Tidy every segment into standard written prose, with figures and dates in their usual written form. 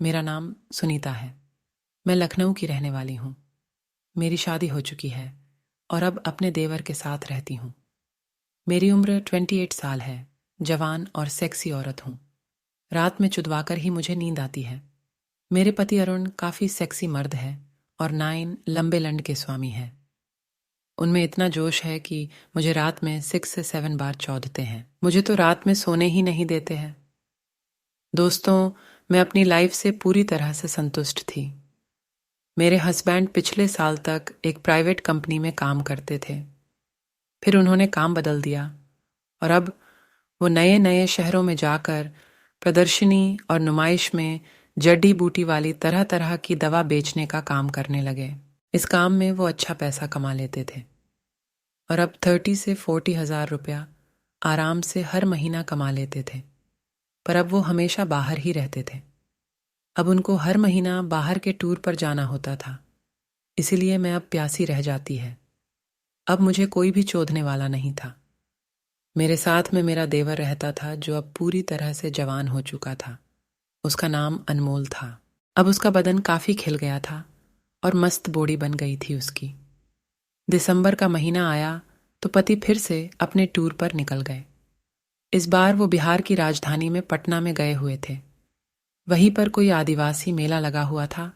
मेरा नाम सुनीता है। मैं लखनऊ की रहने वाली हूँ। मेरी शादी हो चुकी है और अब अपने देवर के साथ रहती हूँ। मेरी उम्र 28 साल है। जवान और सेक्सी औरत हूँ। रात में चुदवाकर ही मुझे नींद आती है। मेरे पति अरुण काफ़ी सेक्सी मर्द है और 9 लंबे लंड के स्वामी है। उनमें इतना जोश है कि मुझे रात में 6 से 7 बार चौंधते हैं। मुझे तो रात में सोने ही नहीं देते हैं। दोस्तों, मैं अपनी लाइफ से पूरी तरह से संतुष्ट थी। मेरे हस्बैंड पिछले साल तक एक प्राइवेट कंपनी में काम करते थे। फिर उन्होंने काम बदल दिया और अब वो नए नए शहरों में जाकर प्रदर्शनी और नुमाइश में जड़ी बूटी वाली तरह तरह की दवा बेचने का काम करने लगे। इस काम में वो अच्छा पैसा कमा लेते थे और अब 30 से 40 हज़ार रुपया आराम से हर महीना कमा लेते थे। पर अब वो हमेशा बाहर ही रहते थे। अब उनको हर महीना बाहर के टूर पर जाना होता था। इसीलिए मैं अब प्यासी रह जाती है। अब मुझे कोई भी चोदने वाला नहीं था। मेरे साथ में मेरा देवर रहता था जो अब पूरी तरह से जवान हो चुका था। उसका नाम अनमोल था। अब उसका बदन काफ़ी खिल गया था और मस्त बॉडी बन गई थी उसकी। दिसंबर का महीना आया तो पति फिर से अपने टूर पर निकल गए। इस बार वो बिहार की राजधानी में पटना में गए हुए थे। वहीं पर कोई आदिवासी मेला लगा हुआ था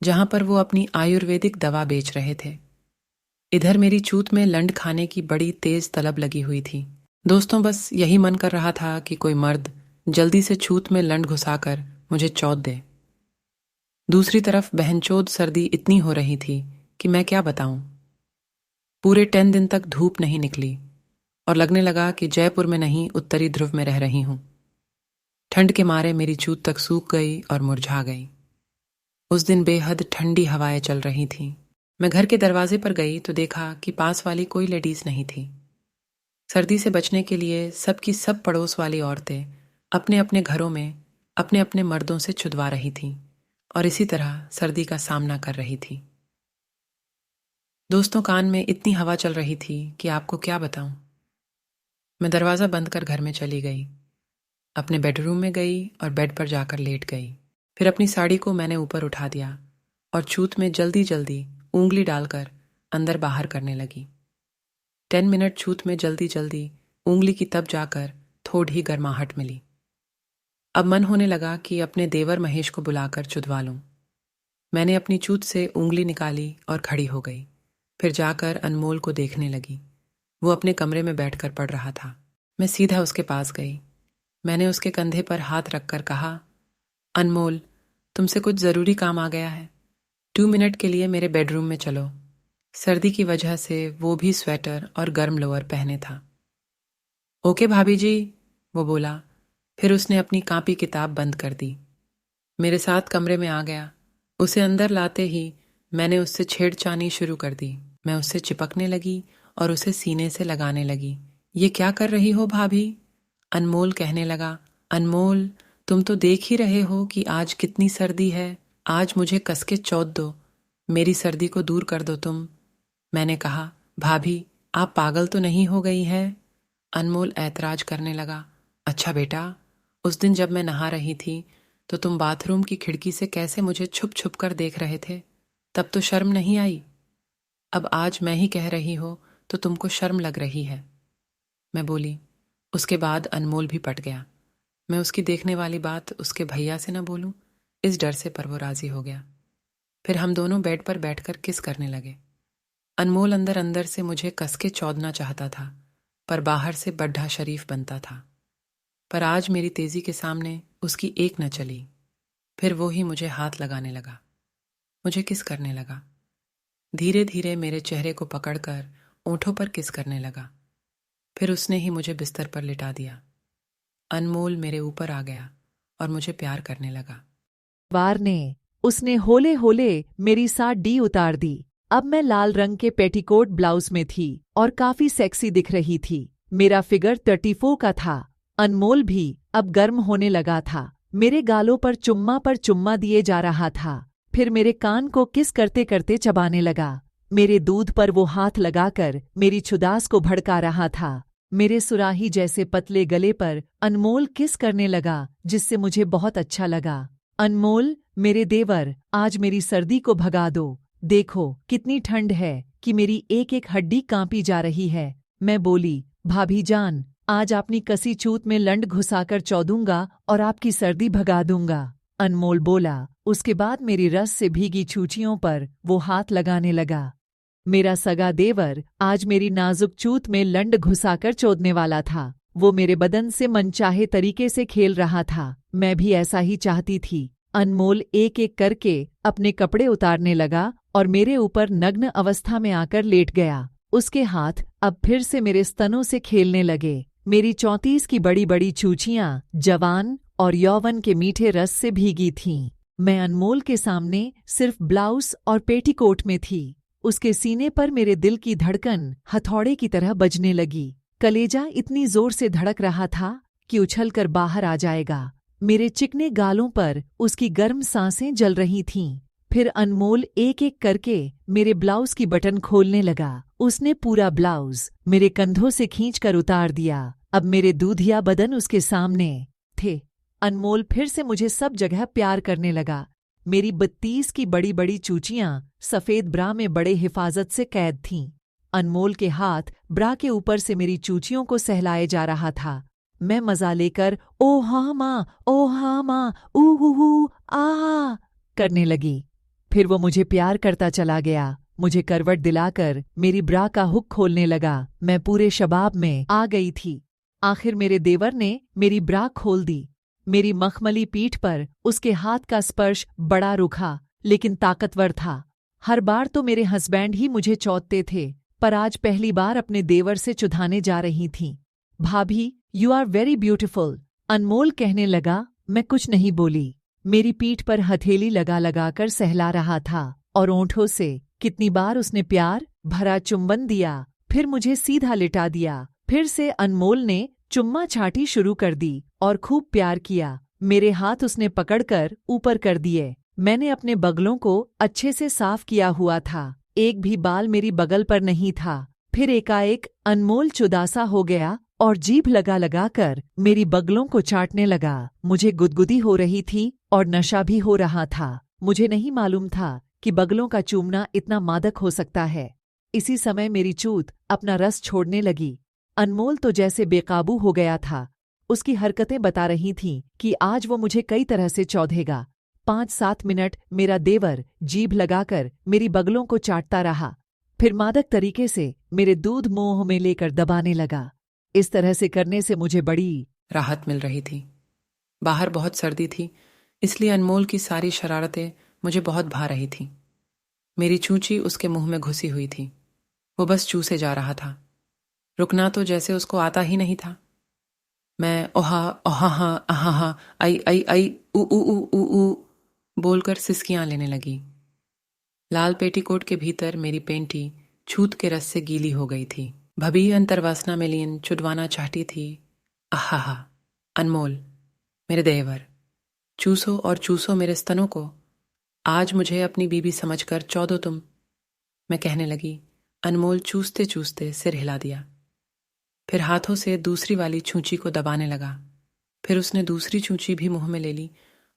जहां पर वो अपनी आयुर्वेदिक दवा बेच रहे थे। इधर मेरी चूत में लंड खाने की बड़ी तेज तलब लगी हुई थी। दोस्तों, बस यही मन कर रहा था कि कोई मर्द जल्दी से छूत में लंड घुसाकर मुझे चौथ दे। दूसरी तरफ बहनचोद सर्दी इतनी हो रही थी कि मैं क्या बताऊं। पूरे 10 दिन तक धूप नहीं निकली और लगने लगा कि जयपुर में नहीं उत्तरी ध्रुव में रह रही हूं। ठंड के मारे मेरी चूत तक सूख गई और मुरझा गई। उस दिन बेहद ठंडी हवाएं चल रही थीं। मैं घर के दरवाजे पर गई तो देखा कि पास वाली कोई लेडीज नहीं थी। सर्दी से बचने के लिए सबकी सब पड़ोस वाली औरतें अपने अपने घरों में अपने अपने मर्दों से छुदवा रही थीं और इसी तरह सर्दी का सामना कर रही थी। दोस्तों, कान में इतनी हवा चल रही थी कि आपको क्या बताऊं। मैं दरवाज़ा बंद कर घर में चली गई। अपने बेडरूम में गई और बेड पर जाकर लेट गई। फिर अपनी साड़ी को मैंने ऊपर उठा दिया और छूत में जल्दी जल्दी ऊंगली डालकर अंदर बाहर करने लगी। 10 मिनट छूत में जल्दी जल्दी ऊंगली की तब जाकर थोड़ी गर्माहट मिली। अब मन होने लगा कि अपने देवर महेश को बुलाकर चुदवा लूं। मैंने अपनी चूत से ऊंगली निकाली और खड़ी हो गई। फिर जाकर अनमोल को देखने लगी। वो अपने कमरे में बैठकर पढ़ रहा था। मैं सीधा उसके पास गई। मैंने उसके कंधे पर हाथ रखकर कहा, अनमोल, तुमसे कुछ ज़रूरी काम आ गया है। 2 मिनट के लिए मेरे बेडरूम में चलो। सर्दी की वजह से वो भी स्वेटर और गर्म लोअर पहने था। ओके भाभी जी, वो बोला। फिर उसने अपनी कॉपी किताब बंद कर दी। मेरे साथ कमरे में आ गया। उसे अंदर लाते ही मैंने उससे छेड़छानी शुरू कर दी। मैं उससे चिपकने लगी और उसे सीने से लगाने लगी। ये क्या कर रही हो भाभी? अनमोल कहने लगा। अनमोल, तुम तो देख ही रहे हो कि आज कितनी सर्दी है। आज मुझे कसके चौथ दो। मेरी सर्दी को दूर कर दो तुम। मैंने कहा, भाभी, आप पागल तो नहीं हो गई हैं? अनमोल ऐतराज करने लगा। अच्छा बेटा, उस दिन जब मैं नहा रही थी तो तुम बाथरूम की खिड़की से कैसे मुझे छुप छुप कर देख रहे थे? तब तो शर्म नहीं आई। अब आज मैं ही कह रही हो तो तुमको शर्म लग रही है, मैं बोली। उसके बाद अनमोल भी पट गया। मैं उसकी देखने वाली बात उसके भैया से न बोलूं, इस डर से, पर वो राजी हो गया। फिर हम दोनों बेड पर बैठकर किस करने लगे। अनमोल अंदर अंदर से मुझे कसके चौदना चाहता था, पर बाहर से बड्ढा शरीफ बनता था। पर आज मेरी तेजी के सामने उसकी एक न चली। फिर वो ही मुझे हाथ लगाने लगा, मुझे किस करने लगा। धीरे धीरे मेरे चेहरे को पकड़कर ओंठों पर किस करने लगा। फिर उसने ही मुझे बिस्तर पर लिटा दिया। अनमोल मेरे ऊपर आ गया और मुझे प्यार करने लगा। वार ने उसने होले होले मेरी साड़ी उतार दी। अब मैं लाल रंग के पेटीकोट ब्लाउज में थी और काफी सेक्सी दिख रही थी। मेरा फिगर 34 का था। अनमोल भी अब गर्म होने लगा था। मेरे गालों पर चुम्मा दिए जा रहा था। फिर मेरे कान को किस करते करते चबाने लगा। मेरे दूध पर वो हाथ लगाकर मेरी छुदास को भड़का रहा था। मेरे सुराही जैसे पतले गले पर अनमोल किस करने लगा, जिससे मुझे बहुत अच्छा लगा। अनमोल, मेरे देवर, आज मेरी सर्दी को भगा दो। देखो कितनी ठंड है कि मेरी एक एक हड्डी कांपी जा रही है। मैं बोली, भाभी जान, आज अपनी कसी चूत में लंड घुसाकर चौदूंगा और आपकी सर्दी भगा दूंगा। अनमोल बोला। उसके बाद मेरी रस से भीगी चूचियों पर वो हाथ लगाने लगा। मेरा सगा देवर आज मेरी नाजुक चूत में लंड घुसाकर चोदने वाला था। वो मेरे बदन से मनचाहे तरीके से खेल रहा था। मैं भी ऐसा ही चाहती थी। अनमोल एक एक करके अपने कपड़े उतारने लगा और मेरे ऊपर नग्न अवस्था में आकर लेट गया। उसके हाथ अब फिर से मेरे स्तनों से खेलने लगे। मेरी 34 की बड़ी बड़ी चूचियां जवान और यौवन के मीठे रस से भीगी थीं। मैं अनमोल के सामने सिर्फ ब्लाउज और पेटीकोट में थी। उसके सीने पर मेरे दिल की धड़कन हथौड़े की तरह बजने लगी। कलेजा इतनी जोर से धड़क रहा था कि उछलकर बाहर आ जाएगा। मेरे चिकने गालों पर उसकी गर्म सांसें जल रही थीं। फिर अनमोल एक एक करके मेरे ब्लाउज की बटन खोलने लगा। उसने पूरा ब्लाउज मेरे कंधों से खींचकर उतार दिया। अब मेरे दूधिया बदन उसके सामने थे। अनमोल फिर से मुझे सब जगह प्यार करने लगा। मेरी 32 की बड़ी बड़ी चूचियां सफेद ब्रा में बड़े हिफाजत से कैद थीं। अनमोल के हाथ ब्रा के ऊपर से मेरी चूचियों को सहलाए जा रहा था। मैं मजा लेकर ओ हाँ माँ, ऊ आ करने लगी। फिर वो मुझे प्यार करता चला गया। मुझे करवट दिलाकर मेरी ब्रा का हुक खोलने लगा। मैं पूरे शबाब में आ गई थी। आखिर मेरे देवर ने मेरी ब्रा खोल दी। मेरी मखमली पीठ पर उसके हाथ का स्पर्श बड़ा रूखा लेकिन ताकतवर था। हर बार तो मेरे हस्बैंड ही मुझे चौंधते थे, पर आज पहली बार अपने देवर से चुधाने जा रही थीं। भाभी, यू आर वेरी ब्यूटिफुल, अनमोल कहने लगा। मैं कुछ नहीं बोली। मेरी पीठ पर हथेली लगा लगाकर सहला रहा था और ओंठों से कितनी बार उसने प्यार भरा चुंबन दिया। फिर मुझे सीधा लिटा दिया। फिर से अनमोल ने चुम्मा छाटी शुरू कर दी और खूब प्यार किया। मेरे हाथ उसने पकड़कर ऊपर कर दिए। मैंने अपने बगलों को अच्छे से साफ किया हुआ था। एक भी बाल मेरी बगल पर नहीं था। फिर एकाएक अनमोल चुदासा हो गया और जीभ लगा लगाकर मेरी बगलों को चाटने लगा। मुझे गुदगुदी हो रही थी और नशा भी हो रहा था। मुझे नहीं मालूम था कि बगलों का चूमना इतना मादक हो सकता है। इसी समय मेरी चूत अपना रस छोड़ने लगी। अनमोल तो जैसे बेकाबू हो गया था। उसकी हरकतें बता रही थीं कि आज वो मुझे कई तरह से चौधेगा। 5-7 मिनट मेरा देवर जीभ लगाकर मेरी बगलों को चाटता रहा। फिर मादक तरीके से मेरे दूध मुंह में लेकर दबाने लगा। इस तरह से करने से मुझे बड़ी राहत मिल रही थी। बाहर बहुत सर्दी थी, इसलिए अनमोल की सारी शरारतें मुझे बहुत भा रही थीं। मेरी चूंची उसके मुंह में घुसी हुई थी। वो बस चूसे जा रहा था। रुकना तो जैसे उसको आता ही नहीं था। मैं ओहा ओहा हा आहा हा आई आई आई ऊ बोलकर सिसकियां लेने लगी। लाल पेटीकोट के भीतर मेरी पेंटी छूत के रस से गीली हो गई थी। भभी अंतर्वासना में लीन चुडवाना चाहती थी। आहा हा, अनमोल, मेरे देवर, चूसो और चूसो मेरे स्तनों को। आज मुझे अपनी बीबी समझकर चौदो तुम। मैं कहने लगी। अनमोल चूसते चूसते सिर हिला दिया। फिर हाथों से दूसरी वाली छूंची को दबाने लगा। फिर उसने दूसरी छूंची भी मुंह में ले ली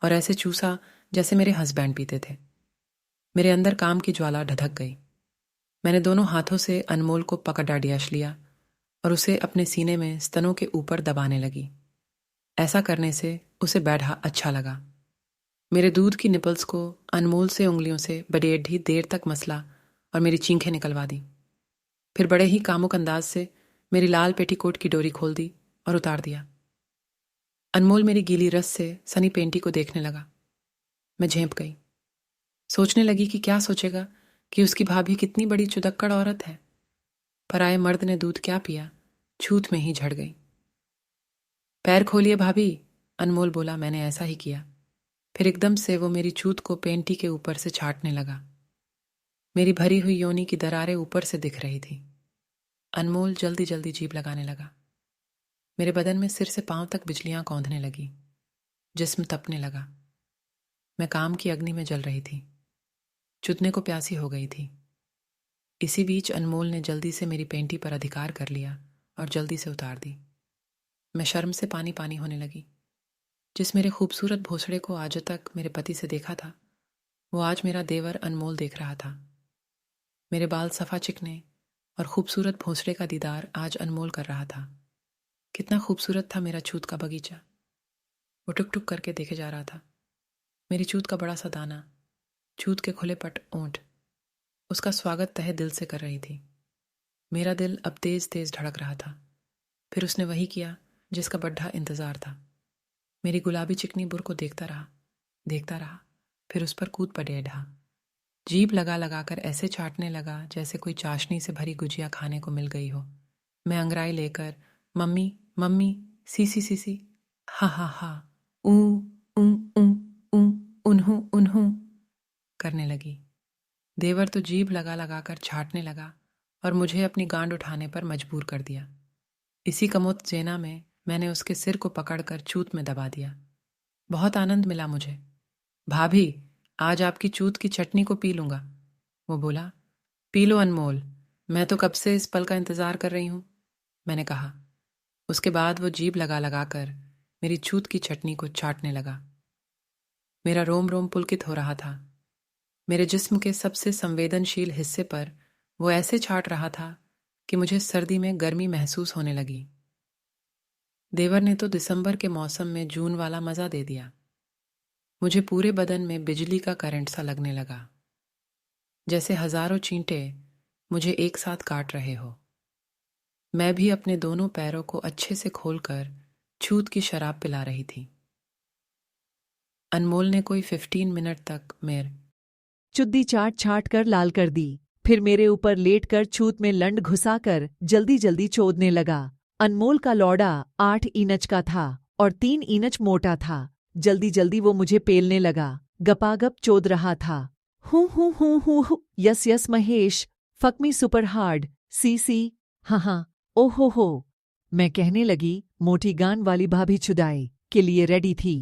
और ऐसे चूसा जैसे मेरे हस्बैंड पीते थे। मेरे अंदर काम की ज्वाला ढधक गई। मैंने दोनों हाथों से अनमोल को पकड़ डाडियाश लिया और उसे अपने सीने में स्तनों के ऊपर दबाने लगी। ऐसा करने से उसे बैठा अच्छा लगा। मेरे दूध की निपल्स को अनमोल से उंगलियों से बड़ी देर तक मसला और मेरी चीखें निकलवा दी। फिर बड़े ही कामुक अंदाज से मेरी लाल पेटीकोट की डोरी खोल दी और उतार दिया। अनमोल मेरी गीली रस से सनी पेंटी को देखने लगा। मैं झेंप गई। सोचने लगी कि क्या सोचेगा कि उसकी भाभी कितनी बड़ी चुदक्कड़ औरत है। पराए मर्द ने दूध क्या पिया, छूत में ही झड़ गई। पैर खोलिए भाभी, अनमोल बोला। मैंने ऐसा ही किया। फिर एकदम से वो मेरी छूत को पेंटी के ऊपर से छाटने लगा। मेरी भरी हुई योनी की दरारें ऊपर से दिख रही थी। अनमोल जल्दी जल्दी जीभ लगाने लगा। मेरे बदन में सिर से पांव तक बिजलियां कौंधने लगी। जिस्म तपने लगा। मैं काम की अग्नि में जल रही थी। चुदने को प्यासी हो गई थी। इसी बीच अनमोल ने जल्दी से मेरी पेंटी पर अधिकार कर लिया और जल्दी से उतार दी। मैं शर्म से पानी पानी होने लगी। जिस मेरे खूबसूरत भोसड़े को आज तक मेरे पति से देखा था, वो आज मेरा देवर अनमोल देख रहा था। मेरे बाल सफ़ा चिकने और खूबसूरत भोसड़े का दीदार आज अनमोल कर रहा था। कितना खूबसूरत था मेरा छूत का बगीचा। वो टुक टुक करके देखे जा रहा था। मेरी छूत का बड़ा सा दाना, छूत के खुले पट ओंठ, उसका स्वागत तहे दिल से कर रही थी। मेरा दिल अब तेज तेज धड़क रहा था। फिर उसने वही किया जिसका बड्ढा इंतजार था। मेरी गुलाबी चिकनी बुर को देखता रहा, फिर उस पर कूद पड़ेढ़ा। जीभ लगा लगा कर ऐसे चाटने लगा जैसे कोई चाशनी से भरी गुजिया खाने को मिल गई हो। मैं अंगड़ाई लेकर मम्मी मम्मी सीसी सीसी हा हा हा ऊ ऊ ऊ ऊ उन्हू उन्हू करने लगी। देवर तो जीभ लगा लगा कर छाटने लगा और मुझे अपनी गांड उठाने पर मजबूर कर दिया। इसी कमोत जेना में मैंने उसके सिर को पकड़कर चूत में दबा दिया। बहुत आनंद मिला मुझे। भाभी, आज आपकी चूत की चटनी को पी लूंगा। वो बोला। पी लो अनमोल, मैं तो कब से इस पल का इंतजार कर रही हूं, मैंने कहा। उसके बाद वो जीभ लगा लगा कर मेरी चूत की चटनी को चाटने लगा। मेरा रोम रोम पुलकित हो रहा था। मेरे जिस्म के सबसे संवेदनशील हिस्से पर वो ऐसे छाट रहा था कि मुझे सर्दी में गर्मी महसूस होने लगी। देवर ने तो दिसंबर के मौसम में जून वाला मजा दे दिया। मुझे पूरे बदन में बिजली का करंट सा लगने लगा, जैसे हजारों चींटे मुझे एक साथ काट रहे हो। मैं भी अपने दोनों पैरों को अच्छे से खोलकर छूत की शराब पिला रही थी। अनमोल ने कोई 15 मिनट तक मेरे चुद्दी चाट छाट कर लाल कर दी। फिर मेरे ऊपर लेट कर छूत में लंड घुसाकर जल्दी जल्दी चोदने लगा। अनमोल का लौड़ा 8 इंच का था और 3 इंच मोटा था। जल्दी जल्दी वो मुझे पेलने लगा, गपागप चोद रहा था। हूँ yes yes Mahesh, fuck me super hard, सी हाँ ओहो हो, मैं कहने लगी। मोटी गान वाली भाभी चुदाई के लिए रेडी थी।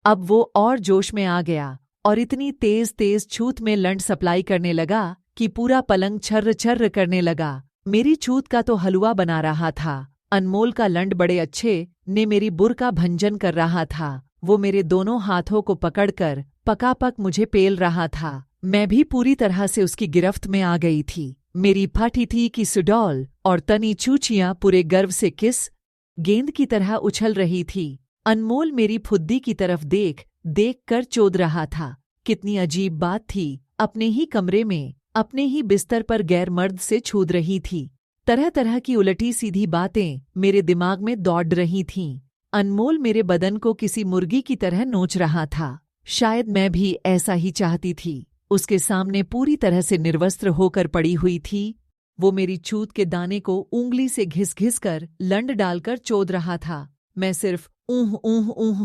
अब वो और जोश में आ गया और इतनी तेज तेज छूत में लंड सप्लाई करने लगा कि पूरा पलंग छर्र छर्र करने लगा। मेरी छूत का तो हलवा बना रहा था। अनमोल का लंड बड़े अच्छे ने मेरी बुर का भंजन कर रहा था। वो मेरे दोनों हाथों को पकड़कर पकापक मुझे पेल रहा था। मैं भी पूरी तरह से उसकी गिरफ्त में आ गई थी। मेरी फाटी थी कि सुडौल और तनी चूचियां पूरे गर्व से किस गेंद की तरह उछल रही थी। अनमोल मेरी फुद्दी की तरफ देख कर चोद रहा था। कितनी अजीब बात थी, अपने ही कमरे में अपने ही बिस्तर पर गैर मर्द से छूद रही थी। तरह तरह की उलटी सीधी बातें मेरे दिमाग में दौड़ रही थीं। अनमोल मेरे बदन को किसी मुर्गी की तरह नोच रहा था। शायद मैं भी ऐसा ही चाहती थी। उसके सामने पूरी तरह से निर्वस्त्र होकर पड़ी हुई थी। वो मेरी छूत के दाने को ऊंगली से घिस घिस कर लंड डालकर चोद रहा था। मैं सिर्फ ऊह ऊह ऊह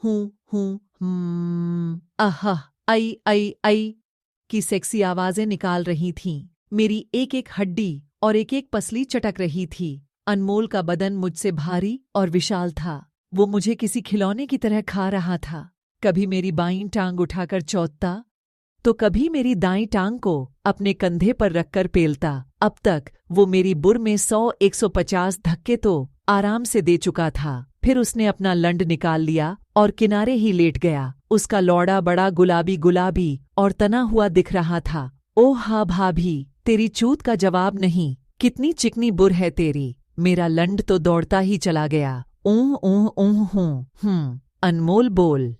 हूँ आहा आई आई आई की सेक्सी आवाजें निकाल रही थीं। मेरी एक एक हड्डी और एक एक पसली चटक रही थी। अनमोल का बदन मुझसे भारी और विशाल था। वो मुझे किसी खिलौने की तरह खा रहा था। कभी मेरी बाईं टांग उठाकर चौथता तो कभी मेरी दाईं टांग को अपने कंधे पर रखकर पेलता। अब तक वो मेरी बुर में 100-150 धक्के तो आराम से दे चुका था। फिर उसने अपना लंड निकाल लिया और किनारे ही लेट गया। उसका लौड़ा बड़ा गुलाबी गुलाबी और तना हुआ दिख रहा था। ओह हाँ भाभी, तेरी चूत का जवाब नहीं, कितनी चिकनी बुर है तेरी। मेरा लंड तो दौड़ता ही चला गया। ऊँ ऊँ ऊँ हूँ अनमोल बोल।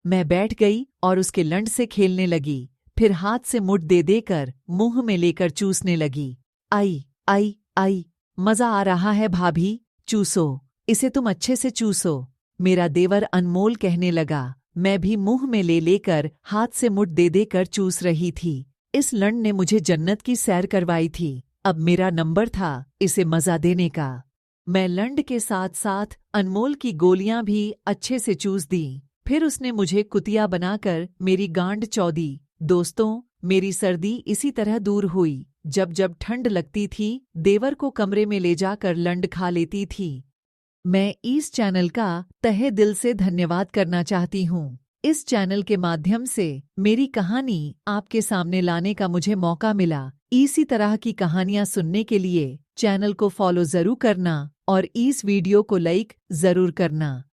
मैं बैठ गई और उसके लंड से खेलने लगी। फिर हाथ से मुठ दे देकर मुंह में लेकर चूसने लगी। आई आई आई, मजा आ रहा है भाभी, चूसो इसे, तुम अच्छे से चूसो, मेरा देवर अनमोल कहने लगा। मैं भी मुंह में ले लेकर हाथ से मुठ दे देकर चूस रही थी। इस लंड ने मुझे जन्नत की सैर करवाई थी। अब मेरा नंबर था इसे मजा देने का। मैं लंड के साथ साथ अनमोल की गोलियां भी अच्छे से चूस दी। फिर उसने मुझे कुतिया बनाकर मेरी गांड चौदी। दोस्तों, मेरी सर्दी इसी तरह दूर हुई। जब जब ठंड लगती थी, देवर को कमरे में ले जाकर लंड खा लेती थी। मैं इस चैनल का तहे दिल से धन्यवाद करना चाहती हूँ। इस चैनल के माध्यम से मेरी कहानी आपके सामने लाने का मुझे मौका मिला। इसी तरह की कहानियां सुनने के लिए चैनल को फॉलो जरूर करना और इस वीडियो को लाइक जरूर करना।